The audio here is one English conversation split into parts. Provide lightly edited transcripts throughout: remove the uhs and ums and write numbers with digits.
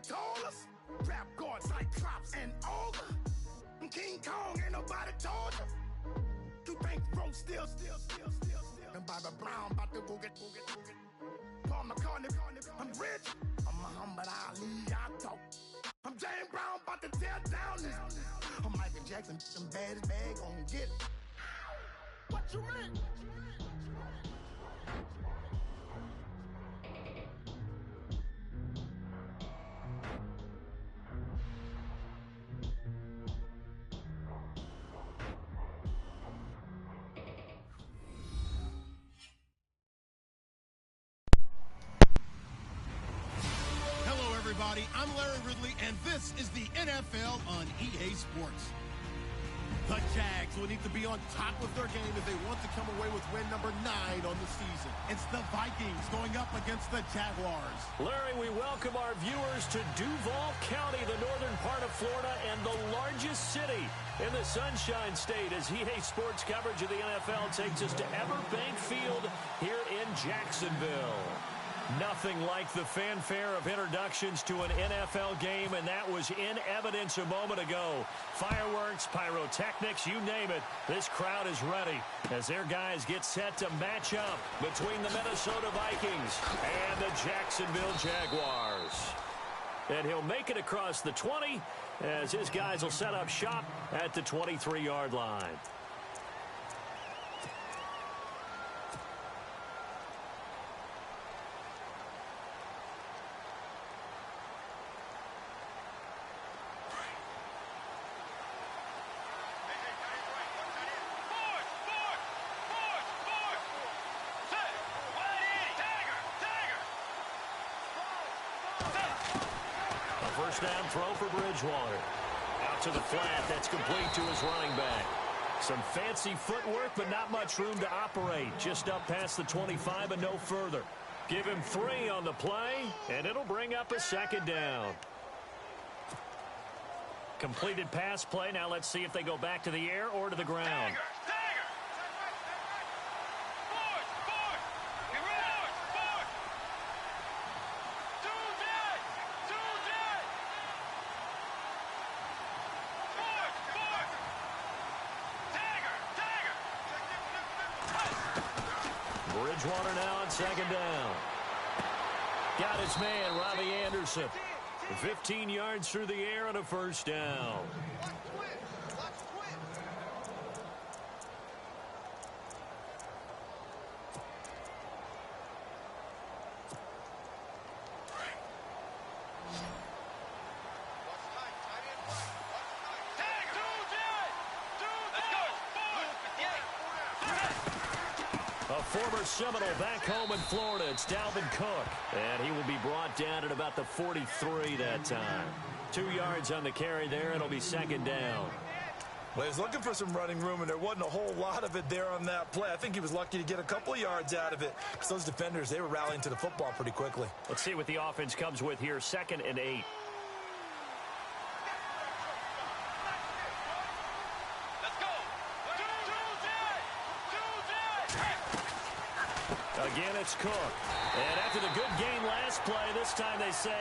told us. Rap God, Cyclops, and Ogre. King Kong, ain't nobody told you. You think from still. And Bobby Brown about to go get. Paul McCartney, I'm rich. I'm Muhammad Ali, I talk. I'm James Brown, about to tear down this. I'm Michael Jackson, some baddest bag on get. What you mean? I'm Larry Ridley, and this is the NFL on EA Sports. The Jags will need to be on top of their game if they want to come away with win number 9 on the season. It's the Vikings going up against the Jaguars. Larry, we welcome our viewers to Duval County, the northern part of Florida, and the largest city in the Sunshine State, as EA Sports coverage of the NFL takes us to Everbank Field here in Jacksonville. Nothing like the fanfare of introductions to an NFL game, and that was in evidence a moment ago. Fireworks, pyrotechnics, you name it. This crowd is ready as their guys get set to match up between the Minnesota Vikings and the Jacksonville Jaguars. And he'll make it across the 20 as his guys will set up shop at the 23-yard line. First down throw for Bridgewater. Out to the flat. That's complete to his running back. Some fancy footwork, but not much room to operate. Just up past the 25 and no further. Give him 3 on the play, and it'll bring up a second down. Completed pass play. Now let's see if they go back to the air or to the ground. Bridgewater now on second down. Got his man, Robbie Anderson. 15 yards through the air and a first down. Former Seminole back home in Florida. It's Dalvin Cook. And he will be brought down at about the 43 that time. 2 yards on the carry there. It'll be second down. Well, he was looking for some running room, and there wasn't a whole lot of it there on that play. I think he was lucky to get a couple of yards out of it. Because those defenders, they were rallying to the football pretty quickly. Let's see what the offense comes with here. 2nd and 8. Again, it's Cook. And after the good gain last play, this time they say,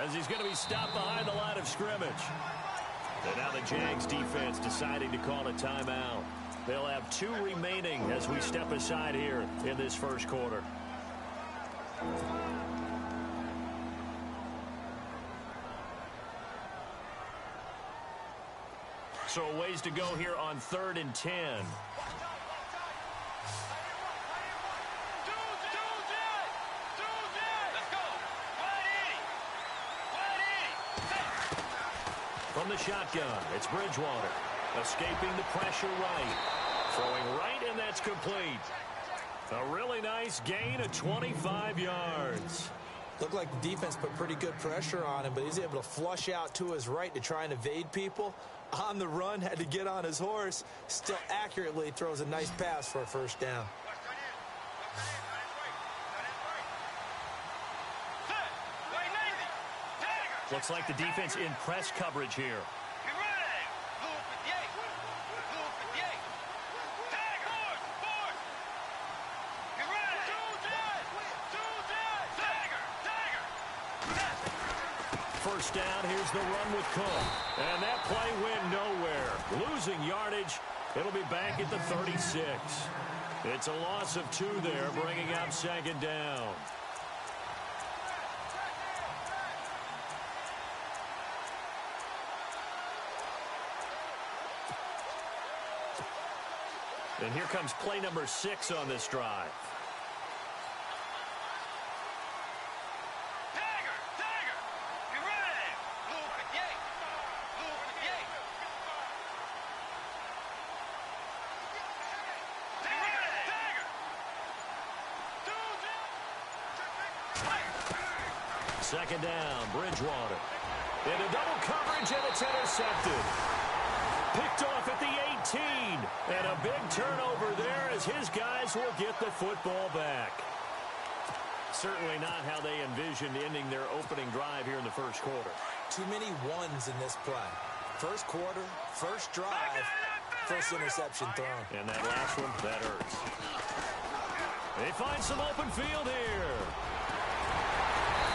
as he's going to be stopped behind the line of scrimmage. And now the Jags defense deciding to call a timeout. They'll have 2 remaining as we step aside here in this first quarter. So a ways to go here on 3rd and 10. From the shotgun, it's Bridgewater. Escaping the pressure right. Throwing right, and that's complete. A really nice gain of 25 yards. Looked like the defense put pretty good pressure on him, but he's able to flush out to his right to try and evade people. On the run, had to get on his horse. Still accurately throws a nice pass for a first down. Looks like the defense in press coverage here. first down. Here's the run with Cook. And that play went nowhere. Losing yardage. It'll be back at the 36. It's a loss of 2 there, bringing up second down. And here comes play number 6 on this drive. Second down, Bridgewater. Into double coverage, and it's intercepted. Picked off at the 18. And a big turnover there as his guys will get the football back. Certainly not how they envisioned ending their opening drive here in the first quarter. Too many ones in this play. First quarter, first drive, first interception thrown. And that last one, that hurts. They find some open field here.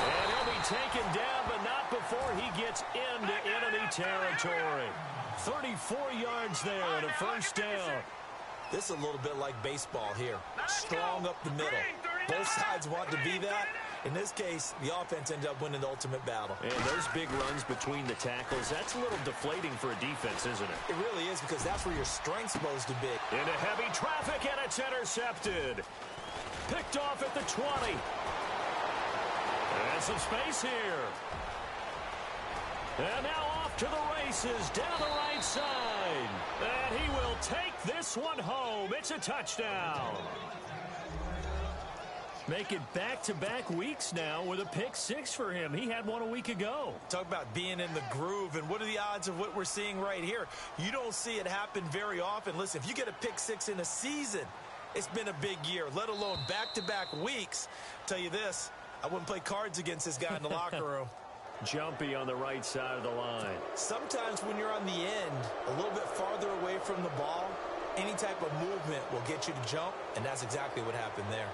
And he'll be taken down, but not before he gets into enemy territory. 34 yards there and a first down. This is a little bit like baseball here. Strong up the middle. Both sides want to be that. In this case, the offense ended up winning the ultimate battle. And those big runs between the tackles, that's a little deflating for a defense, isn't it? It really is, because that's where your strength's supposed to be. Into heavy traffic, and it's intercepted. Picked off at the 20. And some space here. And now off to the races down the right side. And he will take this one home. It's a touchdown. Make it back-to-back weeks now with a pick 6 for him. He had one a week ago. Talk about being in the groove, and what are the odds of what we're seeing right here? You don't see it happen very often. Listen, if you get a pick 6 in a season, it's been a big year, let alone back-to-back weeks. Tell you this, I wouldn't play cards against this guy in the locker room. Jumpy on the right side of the line. Sometimes when you're on the end, a little bit farther away from the ball, any type of movement will get you to jump, and that's exactly what happened there.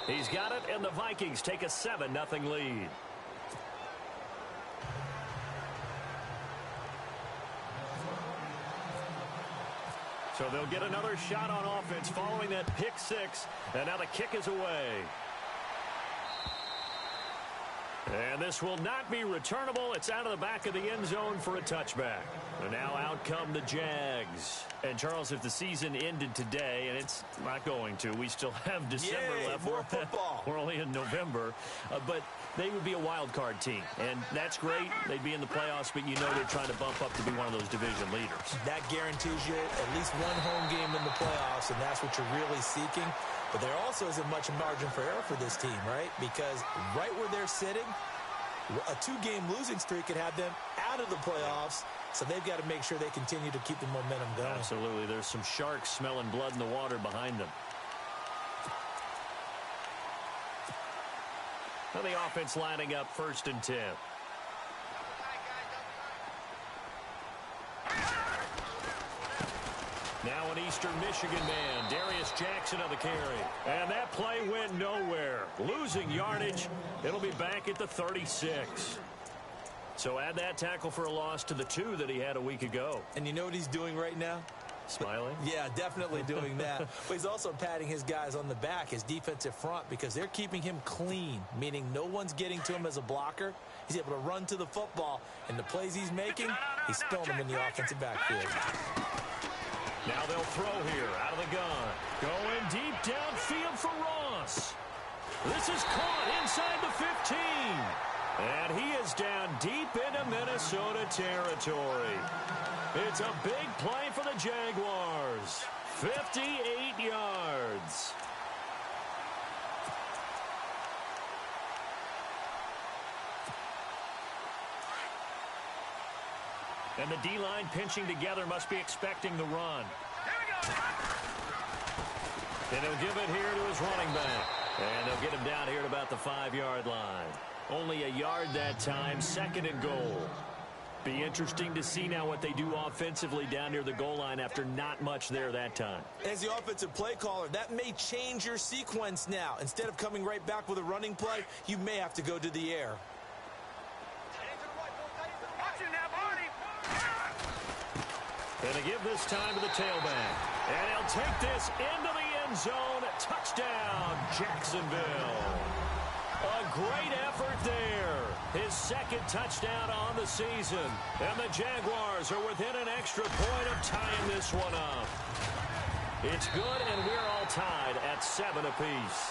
He's got it, and the Vikings take a 7-0 lead. So they'll get another shot on offense following that pick 6, and now the kick is away. And this will not be returnable. It's out of the back of the end zone for a touchback. And now out come the Jags. And, Charles, if the season ended today, and it's not going to, we still have December left. More football. We're only in November. But they would be a wild card team. And that's great. They'd be in the playoffs, but you know they're trying to bump up to be one of those division leaders. That guarantees you at least one home game in the playoffs, and that's what you're really seeking. But there also isn't much margin for error for this team, right? Because right where they're sitting, a 2-game losing streak could have them out of the playoffs. So they've got to make sure they continue to keep the momentum going. Absolutely. There's some sharks smelling blood in the water behind them. Now the offense lining up 1st and 10. Now an Eastern Michigan man, Darius Jackson on the carry. And that play went nowhere. Losing yardage. It'll be back at the 36. So add that tackle for a loss to the 2 that he had a week ago. And you know what he's doing right now? Smiling? Yeah, definitely doing that. But he's also patting his guys on the back, his defensive front, because they're keeping him clean, meaning no one's getting to him as a blocker. He's able to run to the football, and the plays he's making, he's throwing them in the offensive backfield. Now they'll throw here out of the gun. Going deep downfield for Ross. This is caught inside the 15. And he is down deep into Minnesota territory. It's a big play for the Jaguars. 58 yards. And the D-line pinching together must be expecting the run. And he'll give it here to his running back. And they'll get him down here at about the 5-yard line. Only a yard that time, 2nd and goal. Be interesting to see now what they do offensively down near the goal line after not much there that time. As the offensive play caller, that may change your sequence now. Instead of coming right back with a running play, you may have to go to the air. Going to give this time to the tailback. And he'll take this into the end zone. Touchdown, Jacksonville. A great effort there. His second touchdown on the season. And the Jaguars are within an extra point of tying this one up. It's good, and we're all tied at 7 apiece.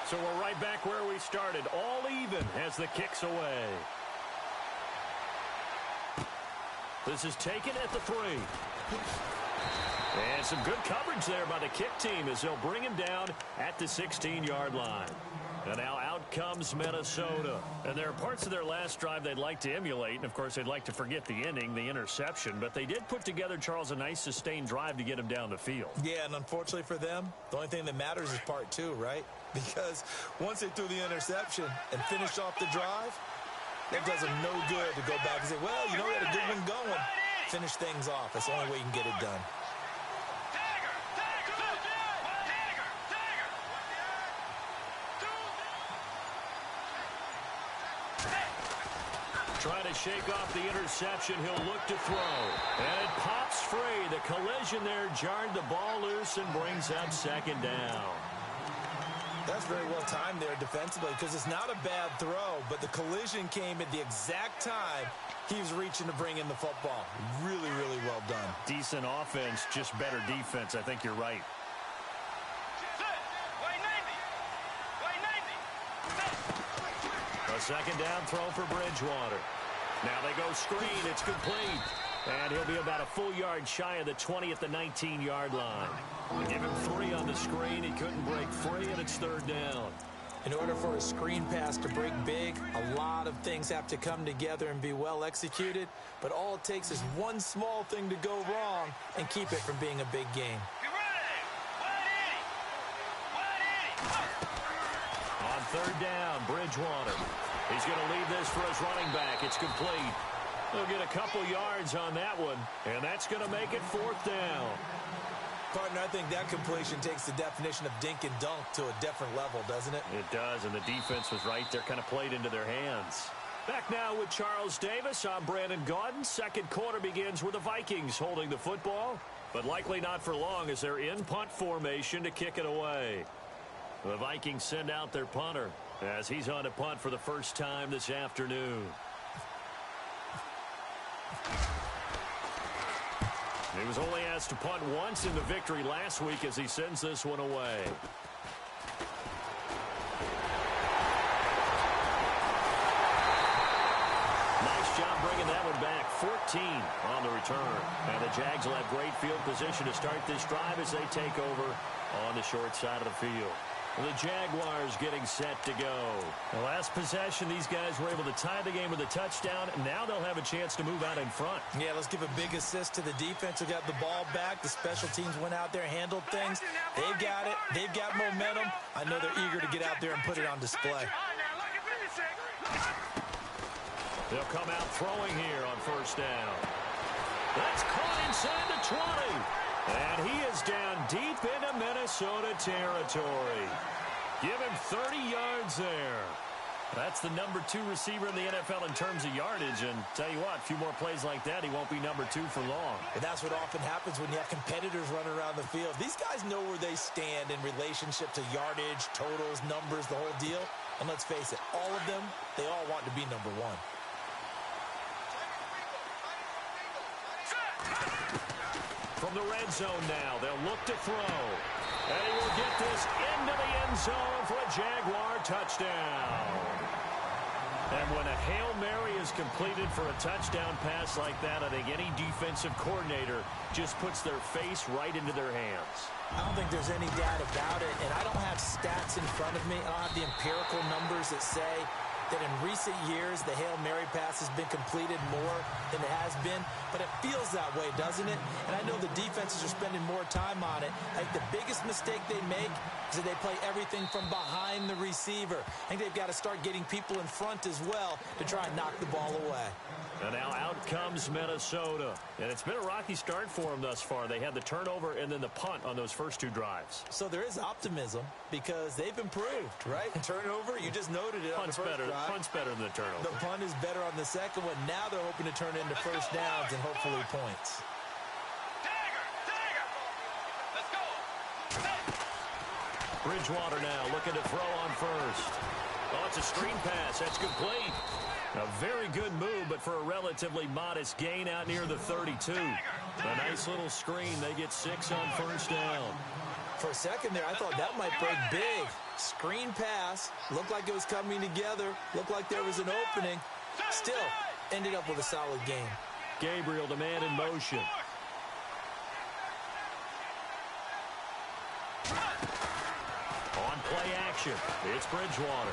So we're right back where we started, all even as the kick's away. This is taken at the 3. And some good coverage there by the kick team as they'll bring him down at the 16-yard line. And now out comes Minnesota. And there are parts of their last drive they'd like to emulate. And, of course, they'd like to forget the inning, the interception. But they did put together, Charles, a nice sustained drive to get him down the field. Yeah, and unfortunately for them, the only thing that matters is part 2, right? Because once they threw the interception and finished off the drive, that does them no good to go back and say, well, you know, we had a good one going. Finish things off. That's the only way you can get it done. Trying to shake off the interception. He'll look to throw. And it pops free. The collision there jarred the ball loose and brings up second down. That's very well timed there defensively because it's not a bad throw, but the collision came at the exact time he was reaching to bring in the football. Really, really well done. Decent offense, just better defense. I think you're right. A second down throw for Bridgewater. Now they go screen. It's complete. And he'll be about a full yard shy of the 20 at the 19-yard line. Give him 3 on the screen. He couldn't break free, and it's third down. In order for a screen pass to break big, a lot of things have to come together and be well executed. But all it takes is one small thing to go wrong and keep it from being a big game. On third down, Bridgewater. He's going to leave this for his running back. It's complete. He'll get a couple yards on that one, and that's going to make it fourth down. Partner, I think that completion takes the definition of dink and dunk to a different level, doesn't it? It does, and the defense was right there, kind of played into their hands. Back now with Charles Davis. I'm Brandon Gaudin. Second quarter begins with the Vikings holding the football, but likely not for long as they're in punt formation to kick it away. The Vikings send out their punter as he's on to punt for the first time this afternoon. He was only asked to punt once in the victory last week as he sends this one away. Nice job bringing that one back. 14 on the return. And the Jags will have great field position to start this drive as they take over on the short side of the field. The Jaguars getting set to go. The last possession, these guys were able to tie the game with a touchdown. Now they'll have a chance to move out in front. Yeah, let's give a big assist to the defense who got the ball back. The special teams went out there, handled things. They've got it. They've got momentum. I know they're eager to get out there and put it on display. They'll come out throwing here on first down. That's caught inside the 20. And he is down deep into Minnesota territory. Give him 30 yards there. That's the number 2 receiver in the NFL in terms of yardage. And tell you what, a few more plays like that, he won't be number 2 for long. And that's what often happens when you have competitors running around the field. These guys know where they stand in relationship to yardage, totals, numbers, the whole deal. And let's face it, all of them, they all want to be number 1. From the red zone now, they'll look to throw. And he will get this into the end zone for a Jaguar touchdown. And when a Hail Mary is completed for a touchdown pass like that, I think any defensive coordinator just puts their face right into their hands. I don't think there's any doubt about it, and I don't have stats in front of me. I don't have the empirical numbers that say that in recent years, the Hail Mary pass has been completed more than it has been, but it feels that way, doesn't it? And I know the defenses are spending more time on it. I think the biggest mistake they make is that they play everything from behind the receiver. I think they've got to start getting people in front as well to try and knock the ball away. And now out comes Minnesota. And it's been a rocky start for them thus far. They had the turnover and then the punt on those first two drives. So there is optimism because they've improved, right? Turnover, you just noted it on the first drive. Punt's better than the turnover. The punt is better on the second one. Now they're hoping to turn into first downs and hopefully points. Bridgewater now looking to throw on first. Oh, it's a screen pass. That's complete. A very good move, but for a relatively modest gain out near the 32. A nice little screen. They get 6 on first down. For a second there, I thought that might break big. Screen pass. Looked like it was coming together. Looked like there was an opening. Still, ended up with a solid game. Gabriel, the man in motion. On play action, it's Bridgewater.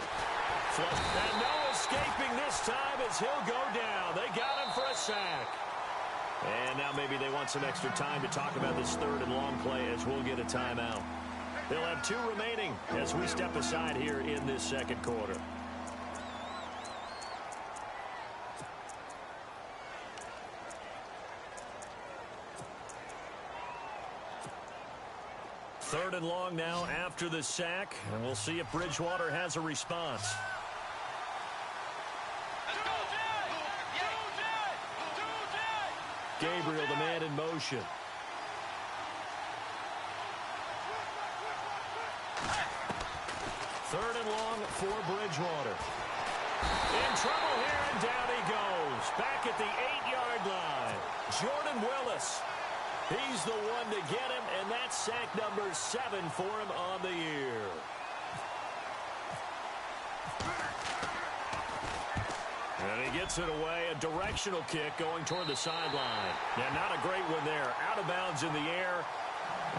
And no escaping this time as he'll go down. They got him for a sack. And now maybe they want some extra time to talk about this third and long play as we'll get a timeout. They'll have 2 remaining as we step aside here in this second quarter. Third and long now after the sack, and we'll see if Bridgewater has a response. Gabriel, the man in motion. Third and long for Bridgewater. In trouble here, and down he goes. Back at the 8-yard line. Jordan Willis. He's the one to get him, and that's sack number 7 for him on the year. And he gets it away, a directional kick going toward the sideline. Yeah, not a great one there. Out of bounds in the air.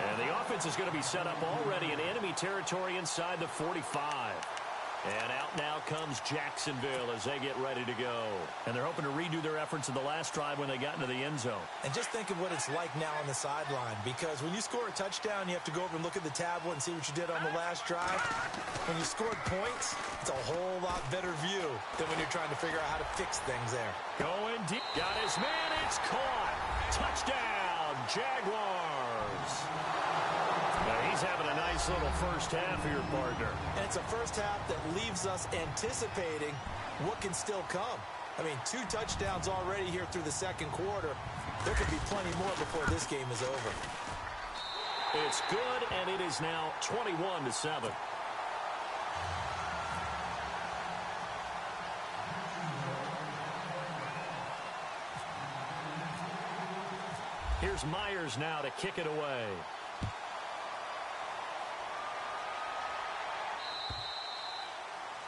And the offense is going to be set up already in enemy territory inside the 45. And out now comes Jacksonville as they get ready to go. And they're hoping to redo their efforts in the last drive when they got into the end zone. And just think of what it's like now on the sideline, because when you score a touchdown, you have to go over and look at the tablet and see what you did on the last drive. When you scored points, it's a whole lot better view than when you're trying to figure out how to fix things there. Going deep. Got his man. It's caught. Touchdown, Jaguars. He's having a nice little first half here, partner. And it's a first half that leaves us anticipating what can still come. I mean, 2 touchdowns already here through the second quarter. There could be plenty more before this game is over. It's good, and it is now 21-7. Here's Myers now to kick it away.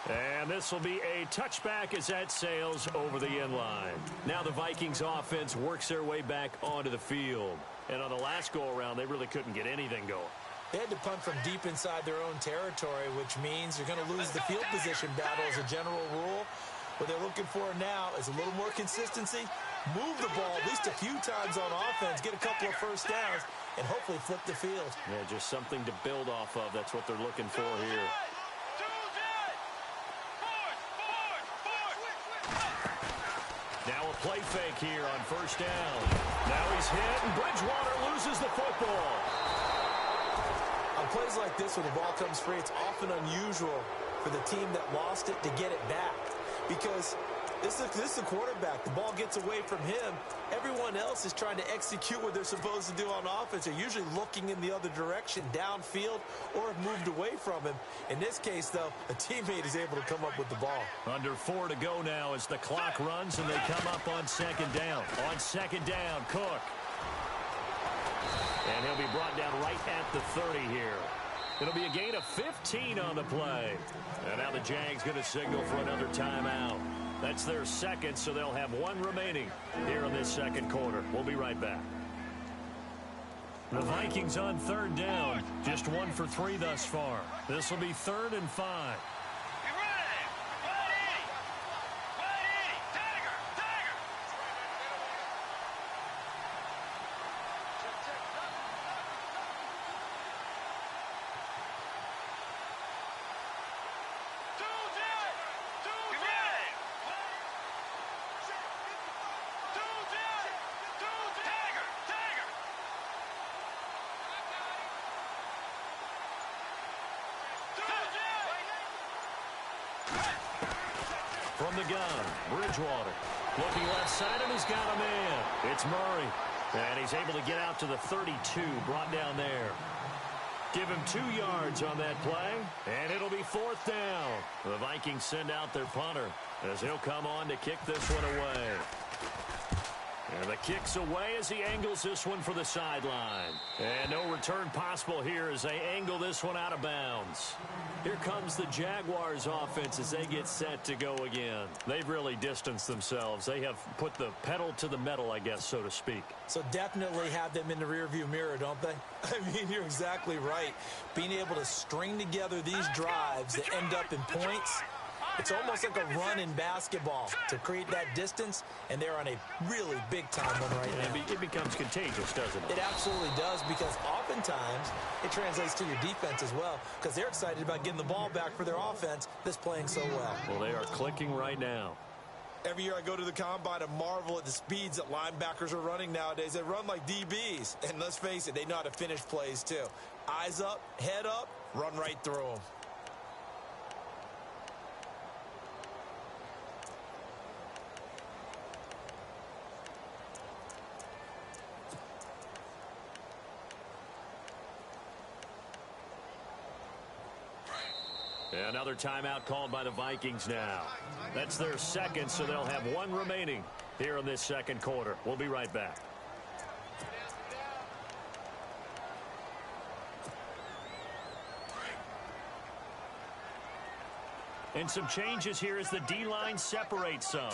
And this will be a touchback as that sails over the end line. Now the Vikings offense works their way back onto the field. And on the last go-around, they really couldn't get anything going. They had to punt from deep inside their own territory, which means you're going to lose the field position battle as a general rule. What they're looking for now is a little more consistency, move the ball at least a few times on offense, get a couple of first downs, and hopefully flip the field. Yeah, just something to build off of. That's what they're looking for here. Now a play fake here on first down. Now he's hit, and Bridgewater loses the football. On plays like this where the ball comes free, it's often unusual for the team that lost it to get it back. Because this is the quarterback. The ball gets away from him. Everyone else is trying to execute what they're supposed to do on offense. They're usually looking in the other direction, downfield, or have moved away from him. In this case, though, a teammate is able to come up with the ball. Under 4 to go now as the clock runs, and they come up on second down. On second down, Cook. And he'll be brought down right at the 30 here. It'll be a gain of 15 on the play. And now the Jags going to signal for another timeout. That's their second, so they'll have 1 remaining here in this second quarter. We'll be right back. The Vikings on third down. Just 1 for 3 thus far. This will be 3rd and 5. From the gun, Bridgewater. Looking left side, and he's got a man. It's Murray. And he's able to get out to the 32, brought down there. Give him 2 yards on that play, and it'll be 4th down. The Vikings send out their punter as he'll come on to kick this one away. And the kick's away as he angles this one for the sideline. And no return possible here as they angle this one out of bounds. Here comes the Jaguars offense as they get set to go again. They've really distanced themselves. They have put the pedal to the metal, I guess, so to speak. So definitely have them in the rearview mirror, don't they? I mean, you're exactly right. Being able to string together these drives that end up in points, it's almost like a run in basketball to create that distance, and they're on a really big-time one right now. It becomes contagious, doesn't it? It absolutely does, because oftentimes it translates to your defense as well, because they're excited about getting the ball back for their offense that's playing so well. Well, they are clicking right now. Every year I go to the combine and marvel at the speeds that linebackers are running nowadays. They run like DBs, and let's face it, they know how to finish plays too. Eyes up, head up, run right through them. Another timeout called by the Vikings now. That's their second, so they'll have 1 remaining here in this second quarter. We'll be right back. And some changes here as the D-line separates some.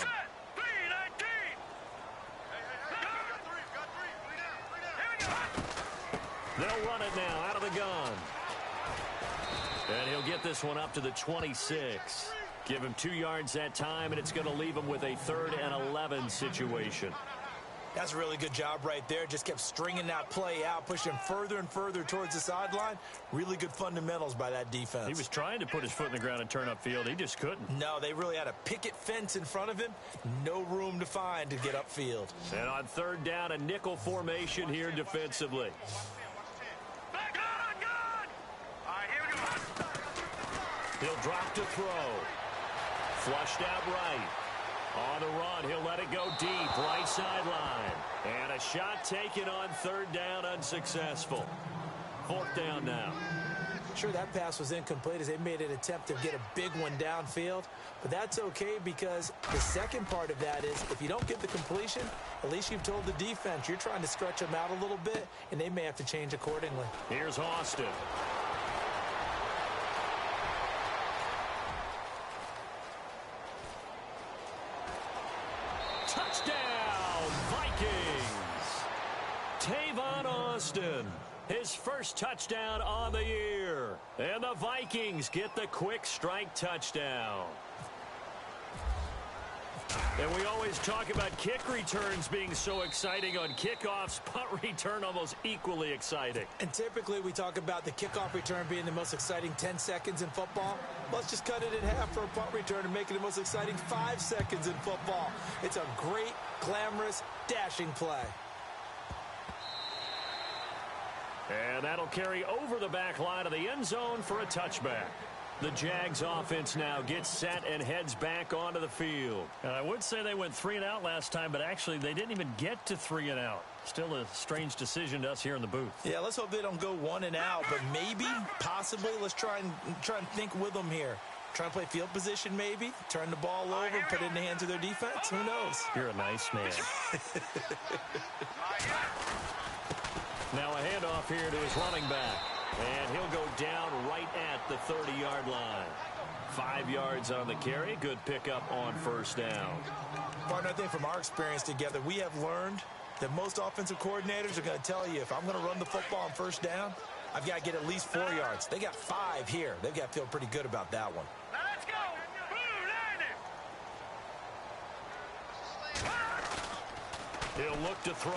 They'll run it now out of the gun. And he'll get this one up to the 26. Give him 2 yards that time, and it's going to leave him with a 3rd and 11 situation. That's a really good job right there. Just kept stringing that play out, pushing further and further towards the sideline. Really good fundamentals by that defense. He was trying to put his foot in the ground and turn upfield. He just couldn't. No, they really had a picket fence in front of him. No room to find to get upfield. And on 3rd down, a nickel formation here defensively. He'll drop to throw. Flushed out right. On the run, he'll let it go deep, right sideline. And a shot taken on 3rd down, unsuccessful. 4th down now. Sure, that pass was incomplete as they made an attempt to get a big one downfield. But that's okay, because the second part of that is if you don't get the completion, at least you've told the defense you're trying to stretch them out a little bit, and they may have to change accordingly. Here's Austin. Touchdown, Vikings! Tavon Austin, his first touchdown on the year. And the Vikings get the quick strike touchdown. And we always talk about kick returns being so exciting on kickoffs. Punt return almost equally exciting. And typically we talk about the kickoff return being the most exciting 10 seconds in football. Let's just cut it in half for a punt return and make it the most exciting 5 seconds in football. It's a great, glamorous, dashing play. And that'll carry over the back line of the end zone for a touchback. The Jags offense now gets set and heads back onto the field. And I would say they went 3 and out last time, but actually they didn't even get to 3 and out. Still a strange decision to us here in the booth. Yeah, let's hope they don't go 1 and out, but maybe, possibly, let's try and think with them here. Try and play field position maybe, turn the ball over, put it in the hands of their defense. Who knows? You're a nice man. Now a handoff here to his running back. And he'll go down right at the 30-yard line. 5 yards on the carry. Good pickup on 1st down. Partner, I think from our experience together, we have learned that most offensive coordinators are going to tell you, if I'm going to run the football on 1st down, I've got to get at least 4 yards. They got 5 here. They've got to feel pretty good about that one. Let's go. He'll look to throw.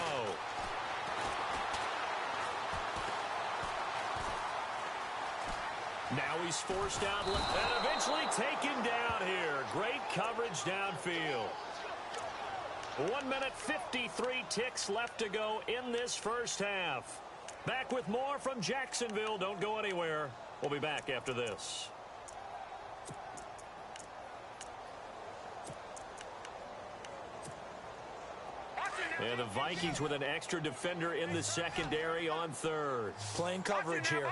Now he's forced out and eventually taken down here. Great coverage downfield. 1 minute 53 ticks left to go in this first half. Back with more from Jacksonville. Don't go anywhere. We'll be back after this. And the Vikings with an extra defender in the secondary on third. Playing coverage here.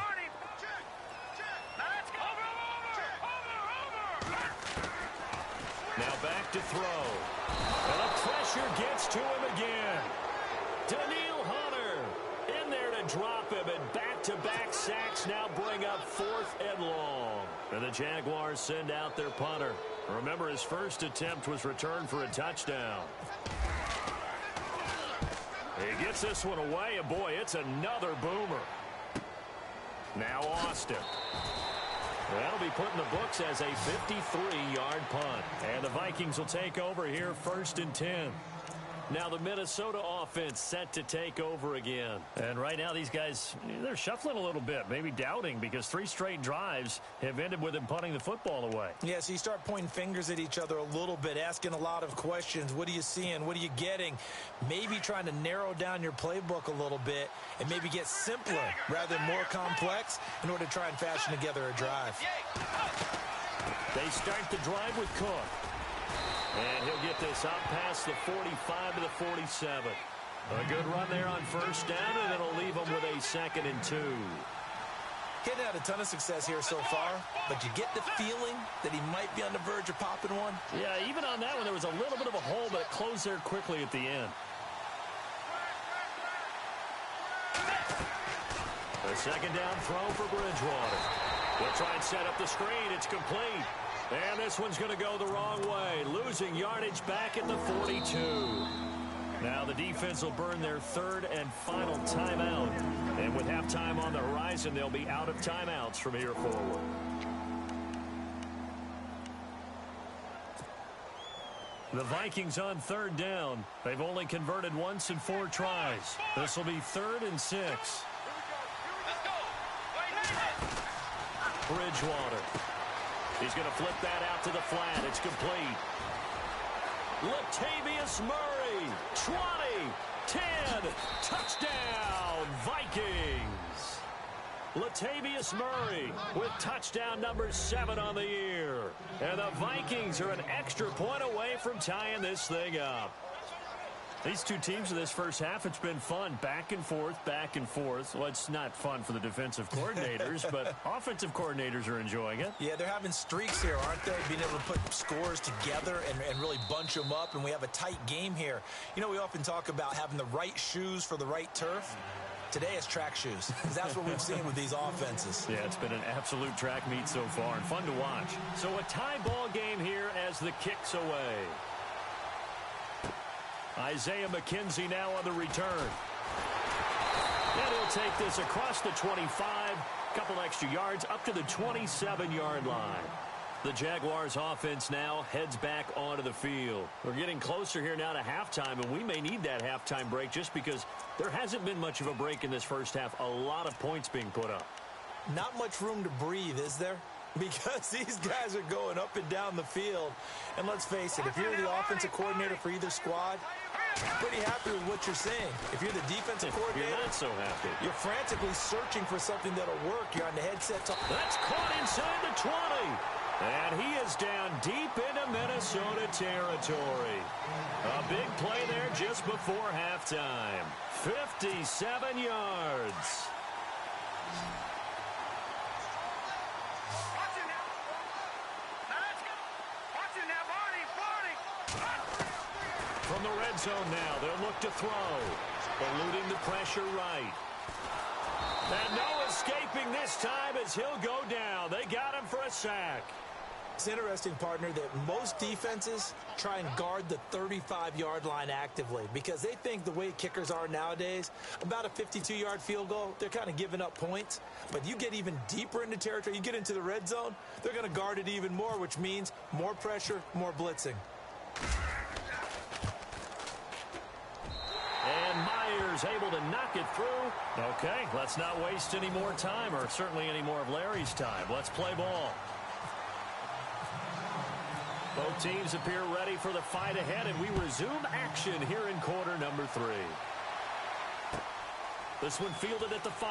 Now back to throw. And the pressure gets to him again. Daniil Hunter in there to drop him, and back-to-back sacks now bring up 4th and long. And the Jaguars send out their punter. Remember, his first attempt was returned for a touchdown. He gets this one away, and boy, it's another boomer. Now Austin. That'll be put in the books as a 53-yard punt. And the Vikings will take over here 1st and 10. Now the Minnesota offense set to take over again. And right now these guys, they're shuffling a little bit, maybe doubting, because 3 straight drives have ended with them punting the football away. Yeah, so you start pointing fingers at each other a little bit, asking a lot of questions. What are you seeing? What are you getting? Maybe trying to narrow down your playbook a little bit and maybe get simpler rather than more complex in order to try and fashion together a drive. They start the drive with Cook. And he'll get this up past the 45 to the 47. A good run there on 1st down, and it'll leave him with a 2nd and 2. Getting had a ton of success here so far, but you get the feeling that he might be on the verge of popping one. Yeah, even on that one, there was a little bit of a hole, but it closed there quickly at the end. A 2nd down throw for Bridgewater. They'll try and set up the screen. It's complete. And this one's going to go the wrong way, losing yardage back at the 42. Now the defense will burn their 3rd and final timeout. And with halftime on the horizon, they'll be out of timeouts from here forward. The Vikings on 3rd down. They've only converted once in 4 tries. This will be 3rd and 6. Bridgewater. He's going to flip that out to the flat. It's complete. Latavius Murray, 20, 10, touchdown, Vikings. Latavius Murray with touchdown number 7 on the year. And the Vikings are an extra point away from tying this thing up. These two teams in this first half, it's been fun. Back and forth, back and forth. Well, it's not fun for the defensive coordinators, but offensive coordinators are enjoying it. Yeah, they're having streaks here, aren't they? Being able to put scores together and really bunch them up, and we have a tight game here. You know, we often talk about having the right shoes for the right turf. Today it's track shoes, because that's what we've seen with these offenses. Yeah, it's been an absolute track meet so far, and fun to watch. So a tie ball game here as the kick's away. Isaiah McKenzie now on the return. And he'll take this across the 25, couple extra yards up to the 27-yard line. The Jaguars offense now heads back onto the field. We're getting closer here now to halftime, and we may need that halftime break just because there hasn't been much of a break in this first half. A lot of points being put up. Not much room to breathe, is there? Because these guys are going up and down the field. And let's face it, if you're the offensive coordinator for either squad, you're pretty happy with what you're seeing. If you're the defensive coordinator, you're not so happy. You're frantically searching for something that'll work. You're on the headset. That's caught inside the 20. And he is down deep into Minnesota territory. A big play there just before halftime. 57 yards. From the red zone now, they'll look to throw. Eluding the pressure right. And no escaping this time as he'll go down. They got him for a sack. It's interesting, partner, that most defenses try and guard the 35-yard line actively because they think the way kickers are nowadays, about a 52-yard field goal, they're kind of giving up points. But you get even deeper into territory, you get into the red zone, they're going to guard it even more, which means more pressure, more blitzing. And Myers able to knock it through. Okay, let's not waste any more time, or certainly any more of Larry's time. Let's play ball. Both teams appear ready for the fight ahead, and we resume action here in quarter number 3. This one fielded at the 5.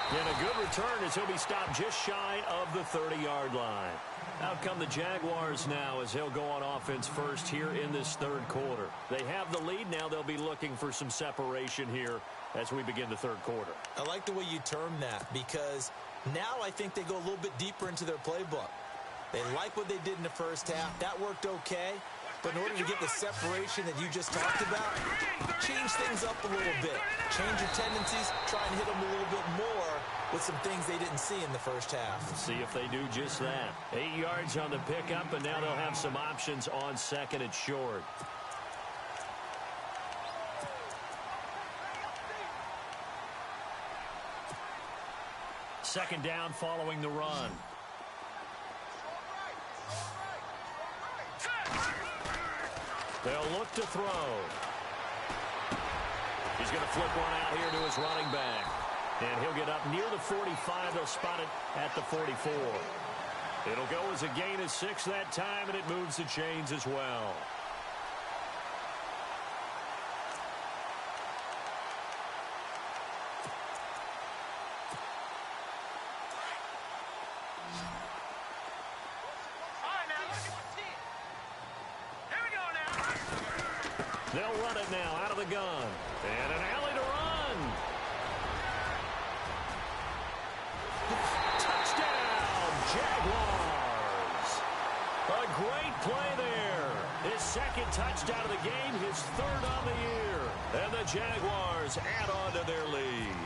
And a good return as he'll be stopped just shy of the 30-yard line. Out come the Jaguars now as they'll go on offense first here in this third quarter. They have the lead. Now they'll be looking for some separation here as we begin the third quarter. I like the way you term that because now I think they go a little bit deeper into their playbook. They like what they did in the first half. That worked okay. But in order to get the separation that you just talked about, change things up a little bit. Change your tendencies. Try and hit them a little bit more with some things they didn't see in the first half. See if they do just that. 8 yards on the pickup, and now they'll have some options on second and short. Second down following the run. They'll look to throw. He's going to flip one out here to his running back. And he'll get up near the 45. They'll spot it at the 44. It'll go as a gain of 6 that time, and it moves the chains as well. They'll run it now out of the gun. And an alley to run. Touchdown, Jaguars. A great play there. His second touchdown of the game, his third on the year. And the Jaguars add on to their lead.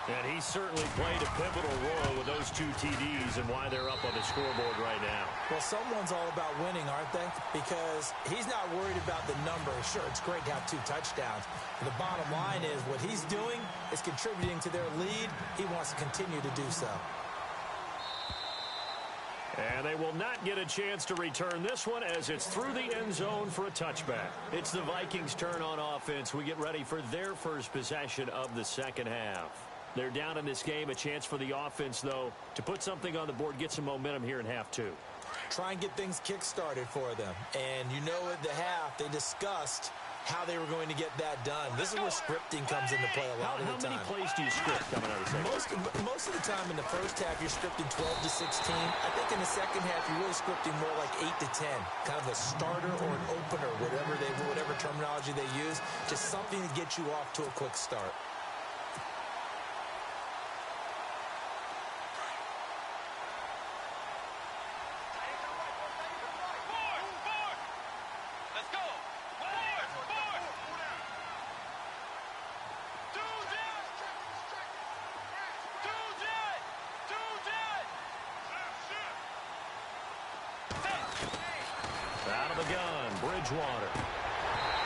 And he certainly played a pivotal role with those 2 TDs and why they're up on the scoreboard right now. Well, someone's all about winning, aren't they? Because he's not worried about the number. Sure, it's great to have 2 touchdowns. But the bottom line is what he's doing is contributing to their lead. He wants to continue to do so. And they will not get a chance to return this one as it's through the end zone for a touchback. It's the Vikings' turn on offense. We get ready for their first possession of the second half. They're down in this game. A chance for the offense, though, to put something on the board, get some momentum here in half 2. Try and get things kick-started for them. And you know at the half, they discussed how they were going to get that done. This is where scripting comes into play a lot of the time. How many plays do you script coming out of the second? Most of the time in the first half, you're scripting 12 to 16. I think in the second half, you're really scripting more like 8 to 10. Kind of a starter or an opener, whatever terminology they use. Just something to get you off to a quick start. Out of the gun, Bridgewater.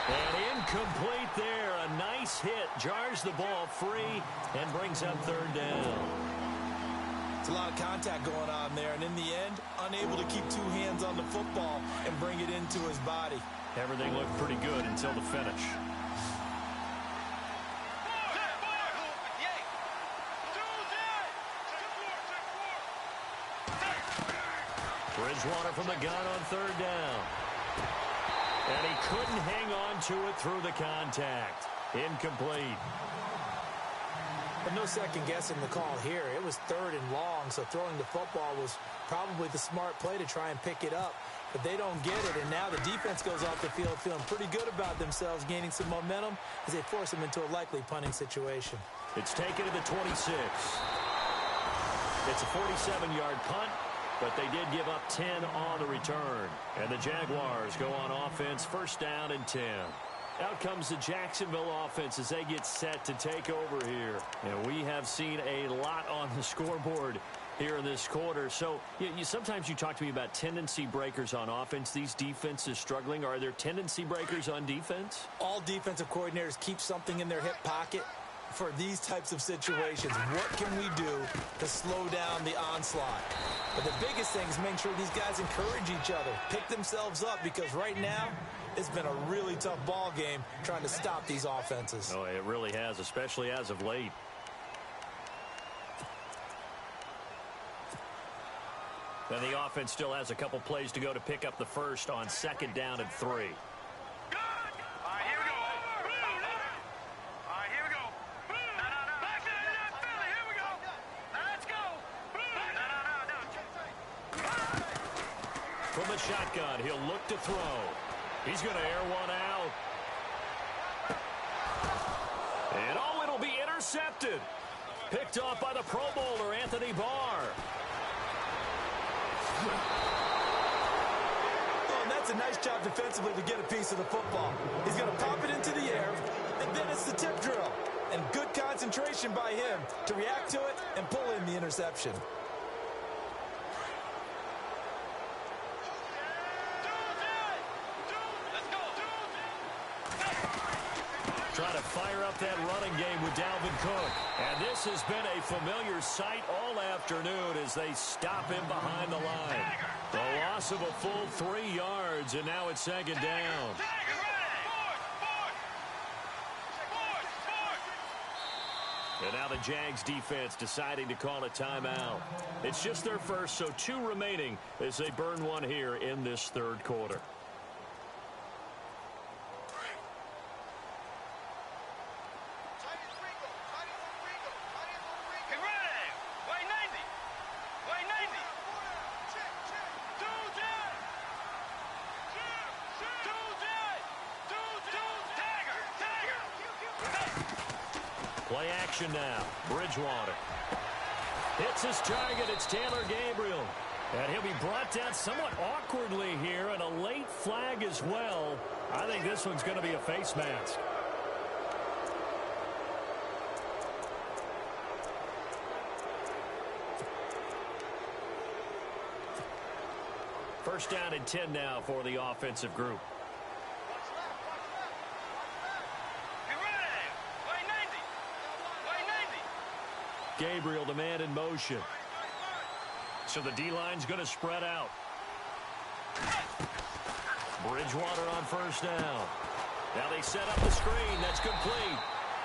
And incomplete there. A nice hit. Jars the ball free and brings up third down. It's a lot of contact going on there. And in the end, unable to keep 2 hands on the football and bring it into his body. Everything looked pretty good until the finish. Bridgewater from the gun on third down. And he couldn't hang on to it through the contact. Incomplete. But no second guessing the call here. It was 3rd and long, so throwing the football was probably the smart play to try and pick it up. But they don't get it, and now the defense goes off the field feeling pretty good about themselves, gaining some momentum as they force them into a likely punting situation. It's taken to the 26. It's a 47-yard punt, but they did give up 10 on the return. And the Jaguars go on offense, first down and 10. Out comes the Jacksonville offense as they get set to take over here. And we have seen a lot on the scoreboard here in this quarter. So sometimes you talk to me about tendency breakers on offense. These defenses struggling. Are there tendency breakers on defense? All defensive coordinators keep something in their hip pocket for these types of situations. What can we do to slow down the onslaught? But the biggest thing is make sure these guys encourage each other, pick themselves up, because right now it's been a really tough ball game trying to stop these offenses. Oh, it really has, especially as of late. And the offense still has a couple plays to go to pick up the first on second down and 3. From the shotgun, he'll look to throw. He's going to air one out. And oh, it'll be intercepted. Picked off by the Pro Bowler, Anthony Barr. Oh, and that's a nice job defensively to get a piece of the football. He's going to pop it into the air, and then it's the tip drill. And good concentration by him to react to it and pull in the interception. Trying to fire up that running game with Dalvin Cook. And this has been a familiar sight all afternoon as they stop him behind the line. The loss of a full 3 yards, and now it's second down. And now the Jags defense deciding to call a timeout. It's just their first, so 2 remaining as they burn one here in this third quarter. Play action now. Bridgewater hits his target. It's Taylor Gabriel. And he'll be brought down somewhat awkwardly here, and a late flag as well. I think this one's going to be a face mask. First down and 10 now for the offensive group. Gabriel, the man in motion. So the D-line's going to spread out. Bridgewater on first down. Now they set up the screen. That's complete.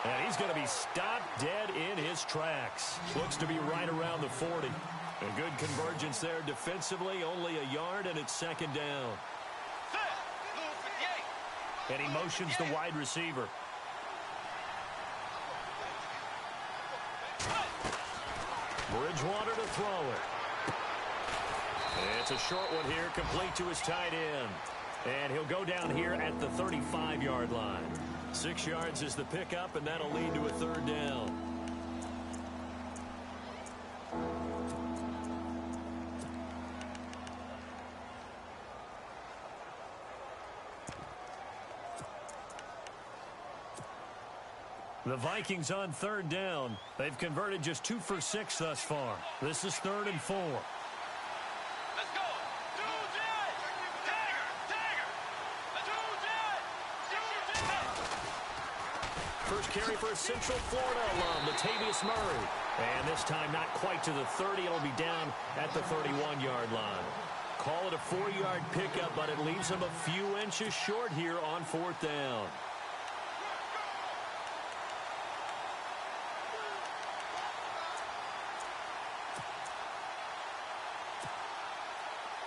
And he's going to be stopped dead in his tracks. Looks to be right around the 40. A good convergence there defensively. Only a yard, and it's second down. And he motions the wide receiver. Bridgewater to throw it. It's a short one here, complete to his tight end. And he'll go down here at the 35-yard line. 6 yards is the pickup, and that'll lead to a third down. The Vikings on third down. They've converted just 2 for 6 thus far. This is 3rd and 4. Let's go. First carry for Central Florida alum, Latavius Murray. And this time not quite to the 30. It'll be down at the 31-yard line. Call it a 4-yard pickup, but it leaves him a few inches short here on 4th down.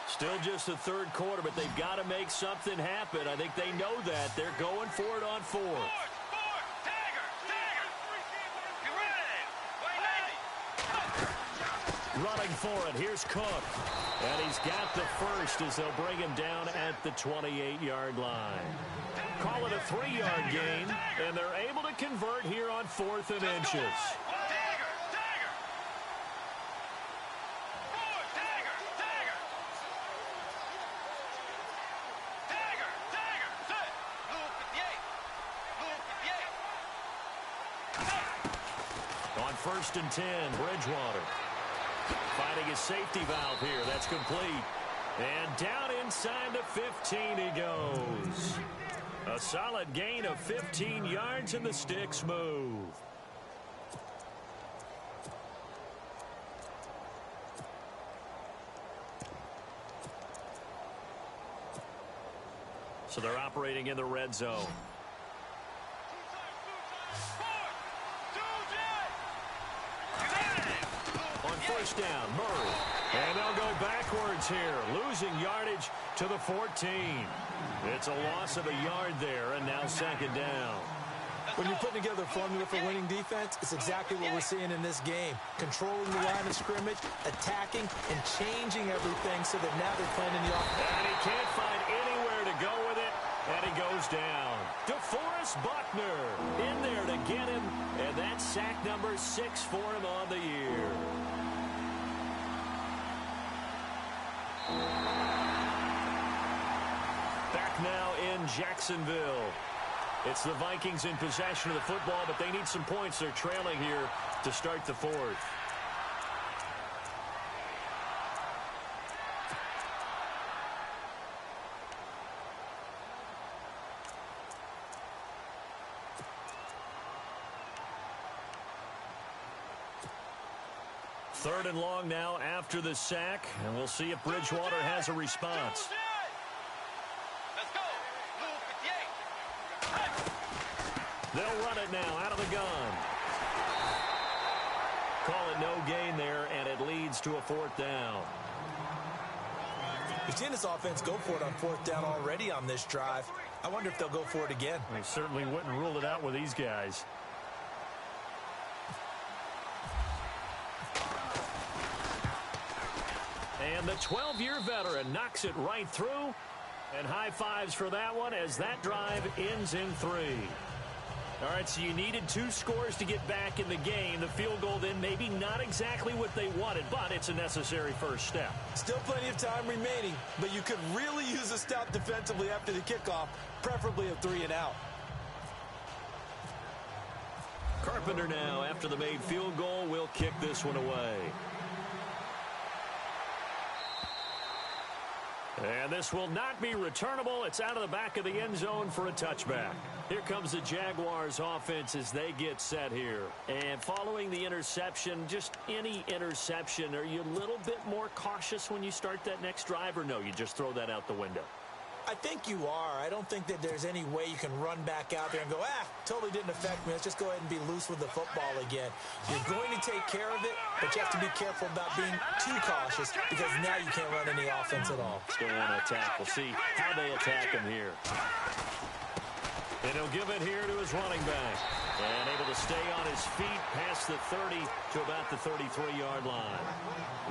Still just the third quarter, but they've got to make something happen. I think they know that. They're going for it on 4th. Running for it. Here's Cook. And he's got the first as they'll bring him down at the 28-yard line. Call it a 3-yard gain, and they're able to convert here on 4th and inches. On 1st and 10, Bridgewater. Finding his safety valve here. That's complete. And down inside the 15 he goes. A solid gain of 15 yards, and the sticks move. So they're operating in the red zone. First down, Murray. And they'll go backwards here, losing yardage to the 14. It's a loss of a yard there, and now second down. When you're putting together a formula for winning defense, it's exactly what we're seeing in this game. Controlling the line of scrimmage, attacking, and changing everything so that now they're playing in the offense. And he can't find anywhere to go with it, and he goes down. DeForest Buckner in there to get him, and that's sack number 6 for him on the year. Back now in Jacksonville. It's the Vikings in possession of the football, but they need some points. They're trailing here to start the fourth. Third and long now after the sack, and we'll see if Bridgewater has a response. They'll run it now out of the gun. Call it no gain there, and it leads to a fourth down. We've seen this offense go for it on fourth down already on this drive. I wonder if they'll go for it again. They certainly wouldn't rule it out with these guys. And the 12-year veteran knocks it right through. And high fives for that one as that drive ends in 3. All right, so you needed 2 scores to get back in the game. The field goal then maybe not exactly what they wanted, but it's a necessary first step. Still plenty of time remaining, but you could really use a stop defensively after the kickoff, preferably a 3 and out. Carpenter now, after the made field goal, will kick this one away. And this will not be returnable. It's out of the back of the end zone for a touchback. Here comes the Jaguars offense as they get set here. And following the interception, just any interception, are you a little bit more cautious when you start that next drive, or no, you just throw that out the window? I think you are. I don't think that there's any way you can run back out there and go, totally didn't affect me. Let's just go ahead and be loose with the football again. You're going to take care of it, but you have to be careful about being too cautious because now you can't run any offense at all. Still want to attack. We'll see how they attack him here. And he'll give it here to his running back. And able to stay on his feet past the 30 to about the 33-yard line.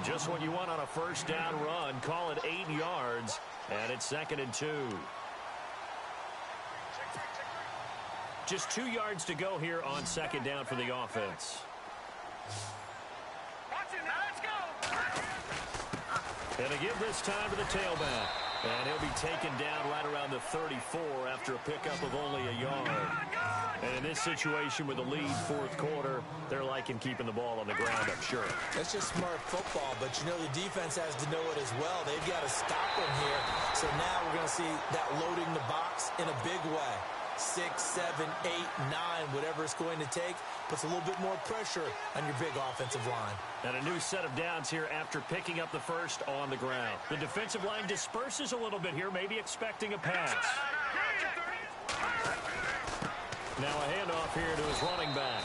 Just what you want on a first down run. Call it 8 yards. And it's 2nd and 2. Just 2 yards to go here on 2nd down for the offense. And a give this time to the tailback. And he'll be taken down right around the 34 after a pickup of only a yard. And in this situation with the lead fourth quarter, they're liking keeping the ball on the ground, I'm sure. That's just smart football, but you know the defense has to know it as well. They've got to stop him here. So now we're going to see that loading the box in a big way. 6, 7, 8, 9, whatever it's going to take, puts a little bit more pressure on your big offensive line. And a new set of downs here after picking up the first on the ground. The defensive line disperses a little bit here, maybe expecting a pass. Now a handoff here to his running back.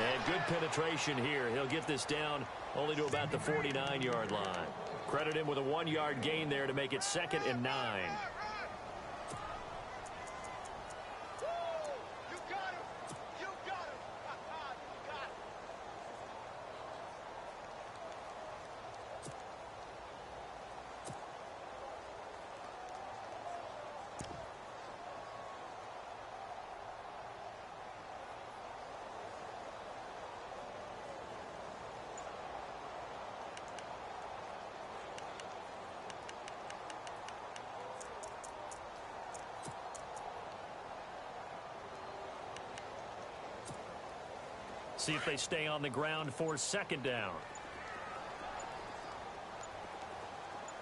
And good penetration here. He'll get this down only to about the 49-yard line. Credit him with a 1-yard gain there to make it 2nd and 9. See if they stay on the ground for 2nd down.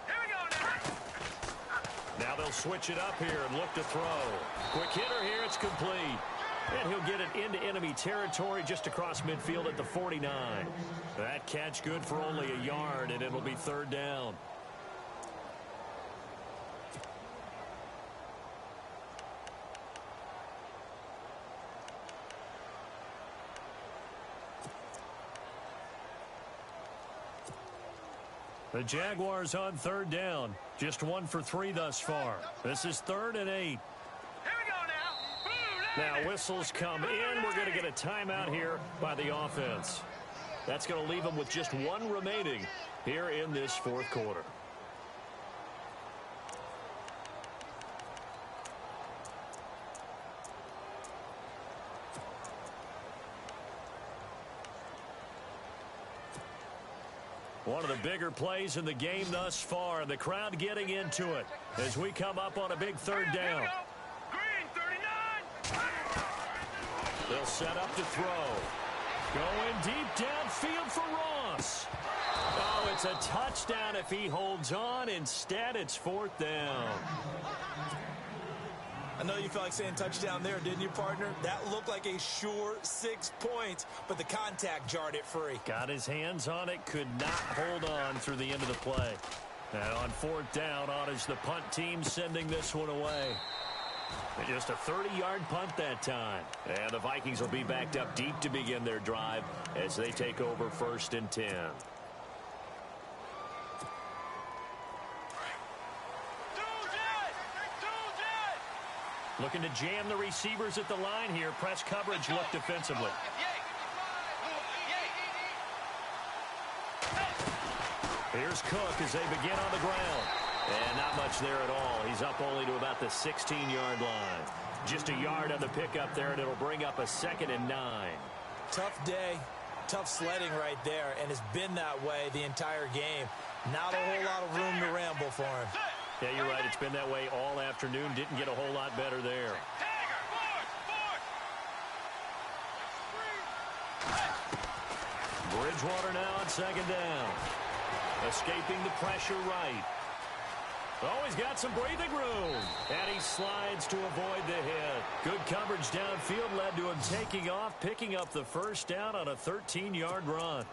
Here we go now. Now they'll switch it up here and look to throw. Quick hitter here, it's complete. And he'll get it into enemy territory just across midfield at the 49. That catch good for only a yard, and it'll be 3rd down. The Jaguars on 3rd down. Just 1 for 3 thus far. This is 3rd and 8. Here we go now. Boom, Now whistles come in. We're going to get a timeout here by the offense. That's going to leave them with just one remaining here in this fourth quarter. One of the bigger plays in the game thus far, and the crowd getting into it as we come up on a big third down. They'll set up to throw. Going deep downfield for Ross. Oh, it's a touchdown if he holds on. Instead, it's fourth down. I know you felt like saying touchdown there, didn't you, partner? That looked like a sure 6 points, but the contact jarred it free. Got his hands on it, could not hold on through the end of the play. And on fourth down, on is the punt team sending this one away. And just a 30-yard punt that time. And the Vikings will be backed up deep to begin their drive as they take over 1st and 10. Looking to jam the receivers at the line here. Press coverage look defensively. Here's Cook as they begin on the ground. And not much there at all. He's up only to about the 16-yard line. Just a yard on the pickup there, and it'll bring up a 2nd and 9. Tough day, tough sledding right there, and it's been that way the entire game. Not a whole lot of room to ramble for him. Yeah, you're right. It's been that way all afternoon. Didn't get a whole lot better there. Bridgewater now on 2nd down. Escaping the pressure right. Oh, he's got some breathing room. And he slides to avoid the hit. Good coverage downfield led to him taking off, picking up the first down on a 13-yard run.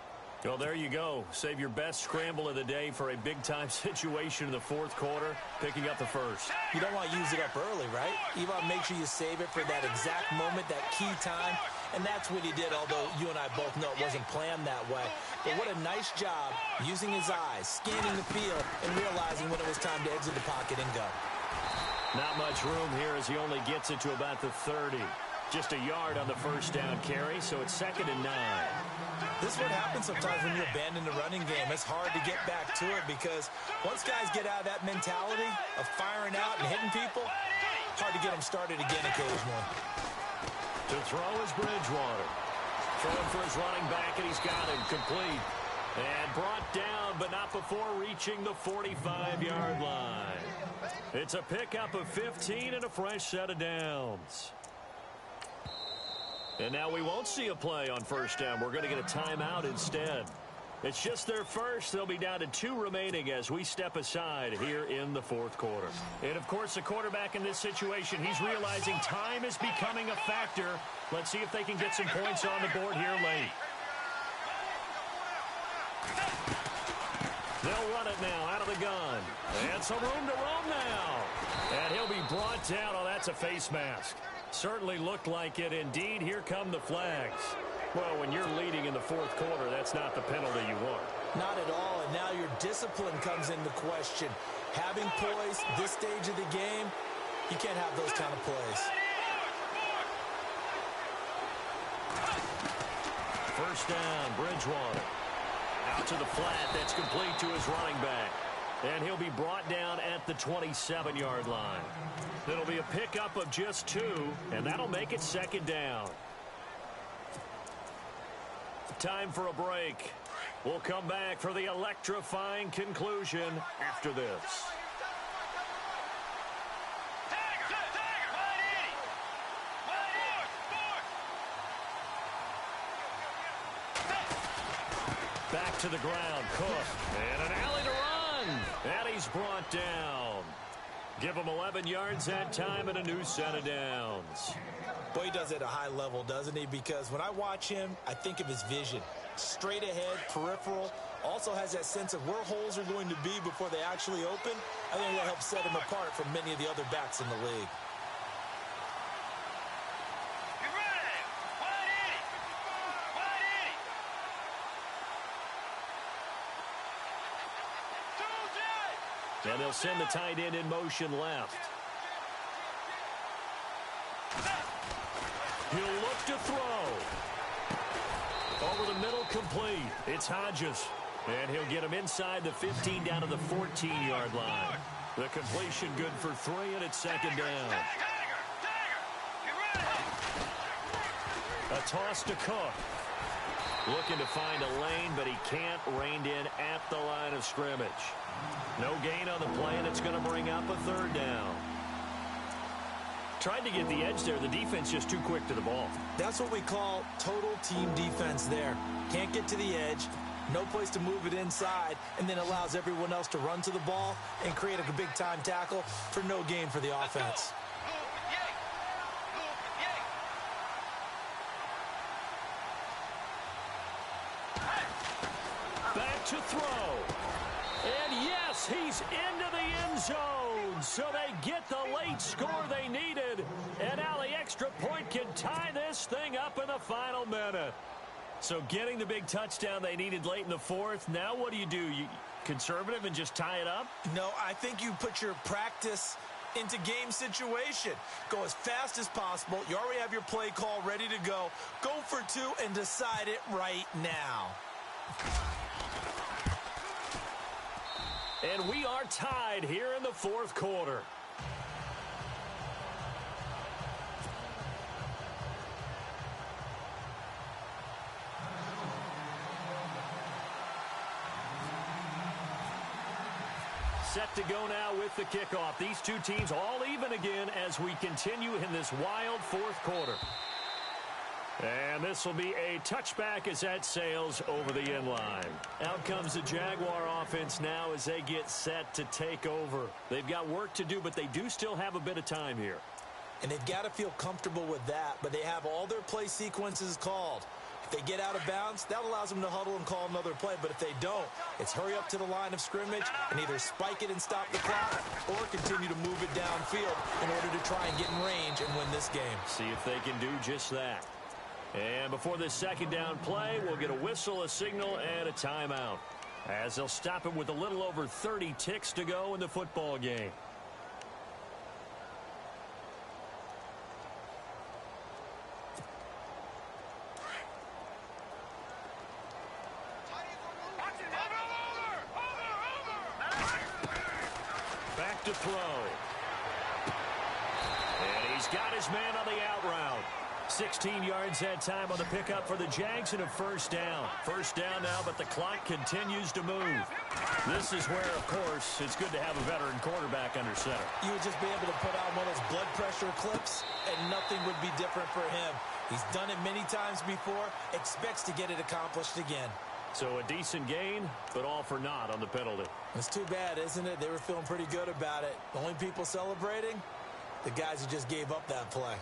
Well, there you go. Save your best scramble of the day for a big-time situation in the fourth quarter, picking up the first. You don't want to use it up early, right? You want to make sure you save it for that exact moment, that key time. And that's what he did, although you and I both know it wasn't planned that way. But what a nice job using his eyes, scanning the field, and realizing when it was time to exit the pocket and go. Not much room here as he only gets it to about the 30. Just a yard on the first down carry, so it's 2nd and 9. This is what happens sometimes when you abandon the running game. It's hard to get back to it because once guys get out of that mentality of firing out and hitting people, hard to get them started again occasionally. To throw is Bridgewater. Throwing for his running back, and he's got him complete. And brought down, but not before reaching the 45-yard line. It's a pickup of 15 and a fresh set of downs. And now we won't see a play on first down. We're going to get a timeout instead. It's just their first. They'll be down to 2 remaining as we step aside here in the fourth quarter. And, of course, the quarterback in this situation, he's realizing time is becoming a factor. Let's see if they can get some points on the board here late. They'll run it now out of the gun. And some room to roam now. And he'll be brought down. Oh, that's a face mask. Certainly looked like it. Indeed, here come the flags. Well, when you're leading in the fourth quarter, that's not the penalty you want. Not at all, and now your discipline comes into question. Having poise this stage of the game, you can't have those kind of plays. First down, Bridgewater. Out to the flat. That's complete to his running back. And he'll be brought down at the 27-yard line. It'll be a pickup of just 2, and that'll make it 2nd down. Time for a break. We'll come back for the electrifying conclusion after this. Back to the ground, Cook. And an alley to run. And he's brought down. Give him 11 yards that time and a new set of downs. Boy, he does it at a high level, doesn't he? Because when I watch him, I think of his vision. Straight ahead, peripheral. Also has that sense of where holes are going to be before they actually open. I think that helps set him apart from many of the other backs in the league. And they'll send the tight end in motion left. It's Hodges, and he'll get him inside the 15 down to the 14-yard line. The completion good for 3, and it's second down. A toss to Cook. Looking to find a lane, but he can't. Reined in at the line of scrimmage. No gain on the play, and it's going to bring up a third down. Tried to get the edge there. The defense just too quick to the ball. That's what we call total team defense there. Can't get to the edge, no place to move it inside, and then allows everyone else to run to the ball and create a big-time tackle for no gain for the offense. Back to throw. And yes, he's into the end zone. So they get the late score they needed. And now the extra point can tie this thing up in the final minute. So getting the big touchdown they needed late in the fourth. Now what do? You conservative and just tie it up? No, I think you put your practice into game situation. Go as fast as possible. You already have your play call ready to go. Go for 2 and decide it right now. And we are tied here in the fourth quarter. Set to go now with the kickoff. These two teams all even again as we continue in this wild fourth quarter. And this will be a touchback as that sails over the end line. Out comes the Jaguar offense now as they get set to take over. They've got work to do, but they do still have a bit of time here. And they've got to feel comfortable with that, but they have all their play sequences called. If they get out of bounds, that allows them to huddle and call another play. But if they don't, it's hurry up to the line of scrimmage and either spike it and stop the clock or continue to move it downfield in order to try and get in range and win this game. See if they can do just that. And before this second down play, we'll get a whistle, a signal, and a timeout, as they'll stop it with a little over 30 ticks to go in the football game. Back to throw. And he's got his man on the out route. 16 yards that time on the pickup for the Jags and a first down. First down now, but the clock continues to move. This is where, of course, it's good to have a veteran quarterback under center. You would just be able to put on one of those blood pressure clips, and nothing would be different for him. He's done it many times before, expects to get it accomplished again. So a decent gain, but all for naught on the penalty. It's too bad, isn't it? They were feeling pretty good about it. The only people celebrating, the guys who just gave up that play.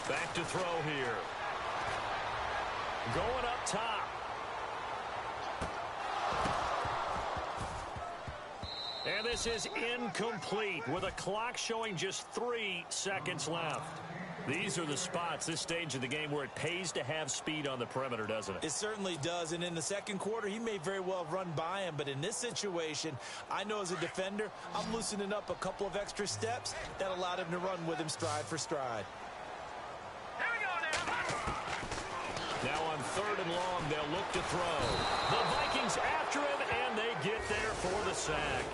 Back to throw here. Going up top. And this is incomplete with a clock showing just 3 seconds left. These are the spots, this stage of the game, where it pays to have speed on the perimeter, doesn't it? It certainly does, and in the second quarter, he may very well have run by him, but in this situation, I know as a defender, I'm loosening up a couple of extra steps that allowed him to run with him stride for stride. Now on 3rd and long, they'll look to throw. The Vikings after him, and they get there for the sack.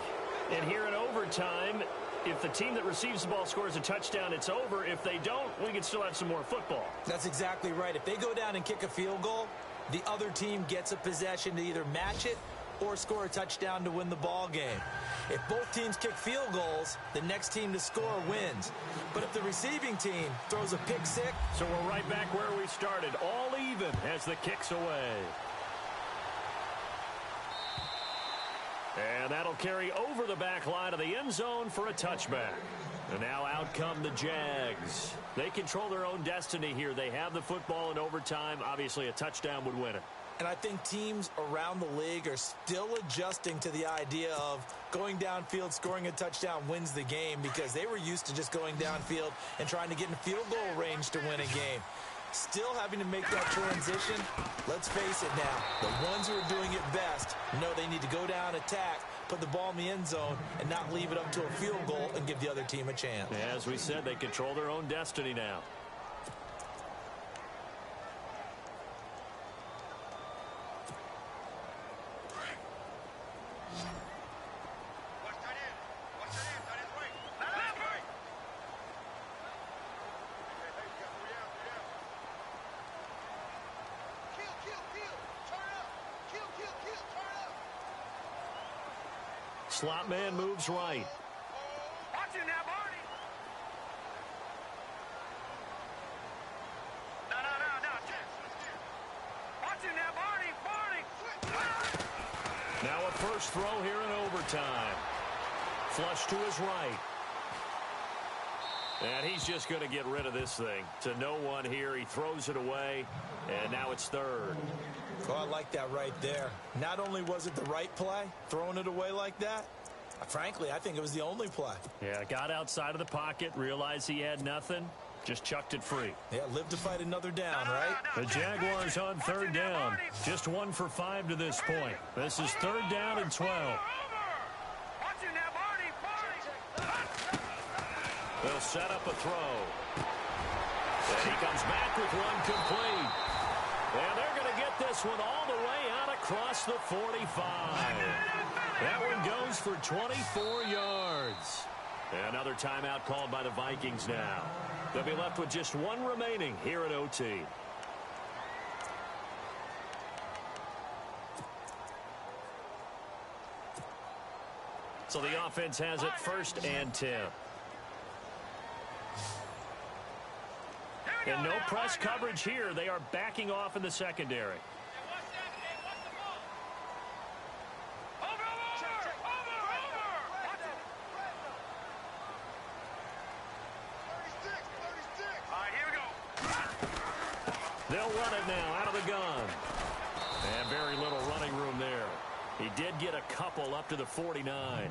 And here in overtime, if the team that receives the ball scores a touchdown, it's over. If they don't, we can still have some more football. That's exactly right. If they go down and kick a field goal, the other team gets a possession to either match it or score a touchdown to win the ball game. If both teams kick field goals, the next team to score wins. But if the receiving team throws a pick six... So we're right back where we started, all even as the kick's away. And that'll carry over the back line of the end zone for a touchback. And now out come the Jags. They control their own destiny here. They have the football in overtime. Obviously, a touchdown would win it. And I think teams around the league are still adjusting to the idea of going downfield, scoring a touchdown wins the game, because they were used to just going downfield and trying to get in field goal range to win a game. Still having to make that transition. Let's face it now, the ones who are doing it best know they need to go down, attack, put the ball in the end zone, and not leave it up to a field goal and give the other team a chance. As we said, they control their own destiny now. Slot man moves right. Watch him now, Barney. No. Watch him now, Barney. Now a first throw here in overtime. Flush to his right. And he's just going to get rid of this thing. To no one here. He throws it away. And now it's third. Oh, I like that right there. Not only was it the right play, throwing it away like that, frankly, I think it was the only play. Yeah, got outside of the pocket, realized he had nothing, just chucked it free. Yeah, live to fight another down, right? The Jaguars on third down. Just 1 for 5 to this point. This is third down and 12. They'll set up a throw. And he comes back with one complete. And they're going to get this one all the way out across the 45. That one goes for 24 yards. Another timeout called by the Vikings now. They'll be left with just one remaining here at OT. So the offense has it first and 10. And no press coverage here. They are backing off in the secondary. They'll run it now out of the gun. And very little running room there. He did get a couple up to the 49.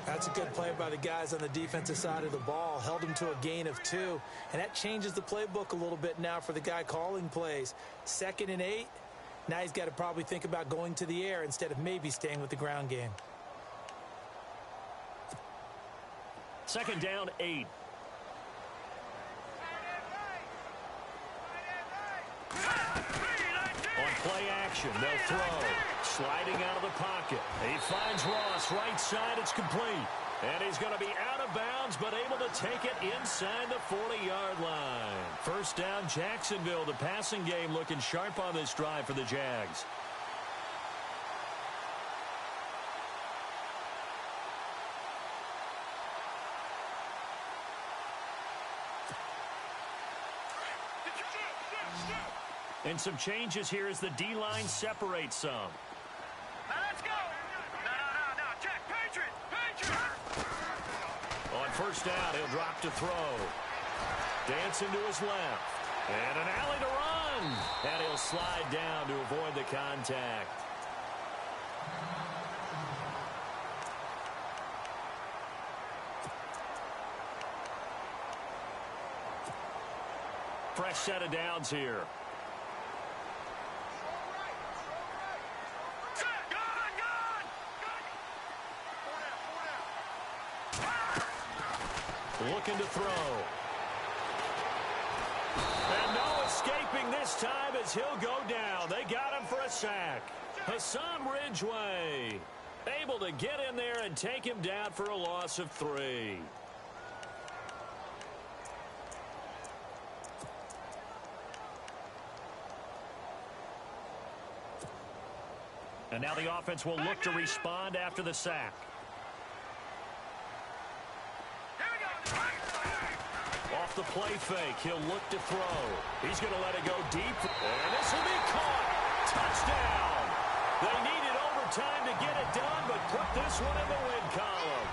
That's a good play by the guys on the defensive side of the ball. Held him to a gain of 2. And that changes the playbook a little bit now for the guy calling plays. 2nd and 8. Now he's got to probably think about going to the air instead of maybe staying with the ground game. 2nd down, 8. On play action, they'll throw. Sliding out of the pocket. He finds Ross right side. It's complete. And he's going to be out of bounds, but able to take it inside the 40-yard line. First down, Jacksonville. The passing game looking sharp on this drive for the Jags. And some changes here as the D-line separates some. Now let's go. No. Check. Patriot. On first down, he'll drop to throw. Dancing to his left. And an alley to run. And he'll slide down to avoid the contact. Fresh set of downs here. Looking to throw. And no escaping this time as he'll go down. They got him for a sack. Hassan Ridgeway able to get in there and take him down for a loss of 3. And now the offense will look to respond after the sack. Off the play fake, he'll look to throw. He's going to let it go deep. And this will be caught. Touchdown. They needed overtime to get it done, but put this one in the win column.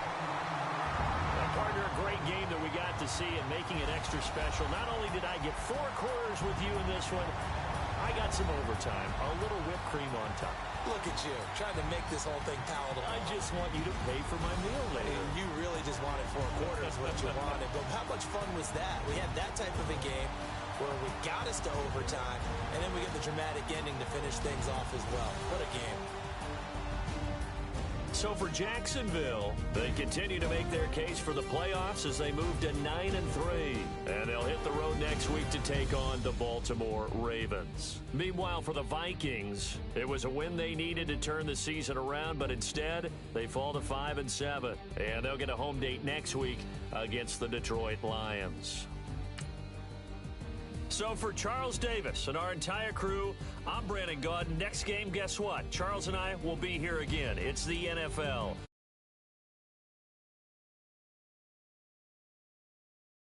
Now, partner, a great game that we got to see and making it extra special. Not only did I get 4 quarters with you in this one, I got some overtime, a little whipped cream on top. Look at you, trying to make this whole thing palatable. I just want you to pay for my meal later. And you really just wanted 4 quarters what you wanted. But how much fun was that? We had that type of a game where we got us to overtime, and then we get the dramatic ending to finish things off as well. What a game. So for Jacksonville, they continue to make their case for the playoffs as they move to 9-3. And they'll hit the road next week to take on the Baltimore Ravens. Meanwhile, for the Vikings, it was a win they needed to turn the season around, but instead, they fall to 5-7. And they'll get a home date next week against the Detroit Lions. So for Charles Davis and our entire crew, I'm Brandon Gaudin. Next game, guess what? Charles and I will be here again. It's the NFL